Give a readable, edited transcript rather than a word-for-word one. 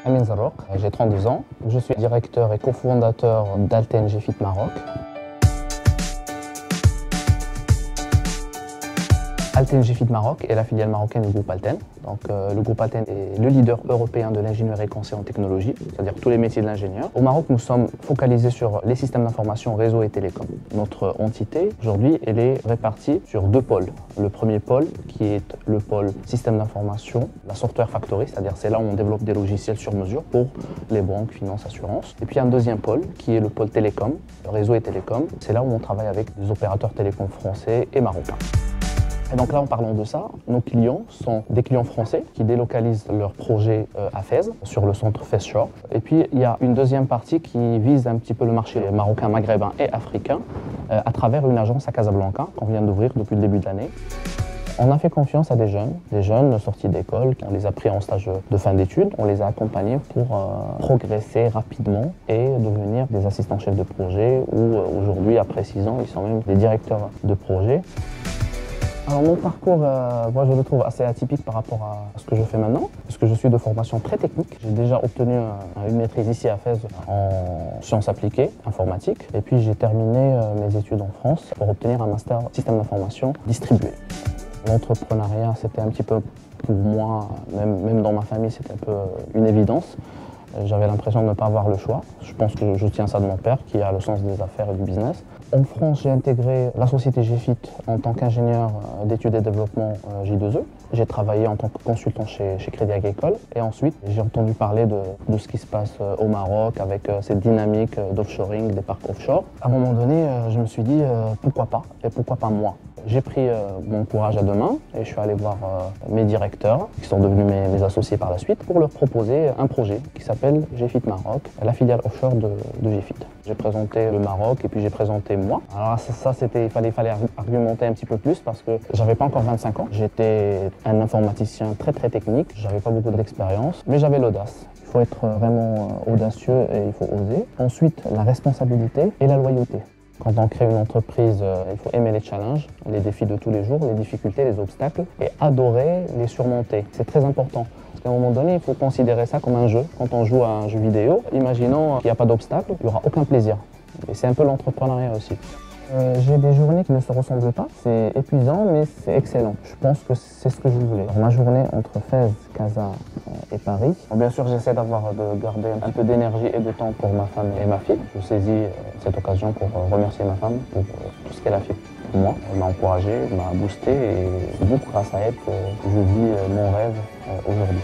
Amin Zarrouk, j'ai 32 ans. Je suis directeur et cofondateur d'Alten GFIT Maroc. Alten GFIT Maroc est la filiale marocaine du groupe Alten. Le groupe Alten est le leader européen de l'ingénierie conseil en technologie, c'est-à-dire tous les métiers de l'ingénieur. Au Maroc, nous sommes focalisés sur les systèmes d'information, réseau et télécom. Notre entité, aujourd'hui, elle est répartie sur deux pôles. Le premier pôle, qui est le pôle système d'information, la software factory, c'est-à-dire c'est là où on développe des logiciels sur mesure pour les banques, finances, assurances. Et puis un deuxième pôle, qui est le pôle télécom, réseau et télécom. C'est là où on travaille avec des opérateurs télécoms français et marocains. Et donc là, en parlant de ça, nos clients sont des clients français qui délocalisent leurs projets à Fès, sur le centre Fès Shore. Et puis, il y a une deuxième partie qui vise un petit peu le marché marocain, maghrébin et africain à travers une agence à Casablanca qu'on vient d'ouvrir depuis le début de l'année. On a fait confiance à des jeunes sortis d'école. On les a pris en stage de fin d'études. On les a accompagnés pour progresser rapidement et devenir des assistants chefs de projet ou aujourd'hui, après 6 ans, ils sont même des directeurs de projet. Alors mon parcours, moi je le trouve assez atypique par rapport à ce que je fais maintenant, parce que je suis de formation très technique. J'ai déjà obtenu une maîtrise ici à Fès en sciences appliquées, informatique, et puis j'ai terminé mes études en France pour obtenir un master système d'information distribué. L'entrepreneuriat, c'était un petit peu pour moi, même dans ma famille, c'était un peu une évidence. J'avais l'impression de ne pas avoir le choix. Je pense que je tiens ça de mon père, qui a le sens des affaires et du business. En France, j'ai intégré la société GFIT en tant qu'ingénieur d'études et développement J2E. J'ai travaillé en tant que consultant chez Crédit Agricole. Et ensuite, j'ai entendu parler de ce qui se passe au Maroc avec cette dynamique d'offshoring, des parcs offshore. À un moment donné, je me suis dit pourquoi pas et pourquoi pas moi. J'ai pris mon courage à deux mains et je suis allé voir mes directeurs, qui sont devenus mes associés par la suite, pour leur proposer un projet qui s'appelle GFIT Maroc, la filiale offshore de GFIT. J'ai présenté le Maroc et puis j'ai présenté moi. Alors ça il fallait argumenter un petit peu plus parce que j'avais pas encore 25 ans. J'étais un informaticien très technique, j'avais pas beaucoup d'expérience, mais j'avais l'audace. Il faut être vraiment audacieux et il faut oser. Ensuite, la responsabilité et la loyauté. Quand on crée une entreprise, il faut aimer les challenges, les défis de tous les jours, les difficultés, les obstacles et adorer les surmonter. C'est très important. Parce qu'à un moment donné, il faut considérer ça comme un jeu. Quand on joue à un jeu vidéo, imaginons qu'il n'y a pas d'obstacle, il n'y aura aucun plaisir. Et c'est un peu l'entrepreneuriat aussi. J'ai des journées qui ne se ressemblent pas. C'est épuisant, mais c'est excellent. Je pense que c'est ce que je voulais. Alors, ma journée entre Fès, Casa et Paris. Bien sûr, j'essaie de garder un petit peu d'énergie et de temps pour ma femme et ma fille. Je saisis cette occasion pour remercier ma femme pour tout ce qu'elle a fait pour moi. Elle m'a encouragé, m'a boosté et c'est beaucoup grâce à elle que je vis mon rêve aujourd'hui.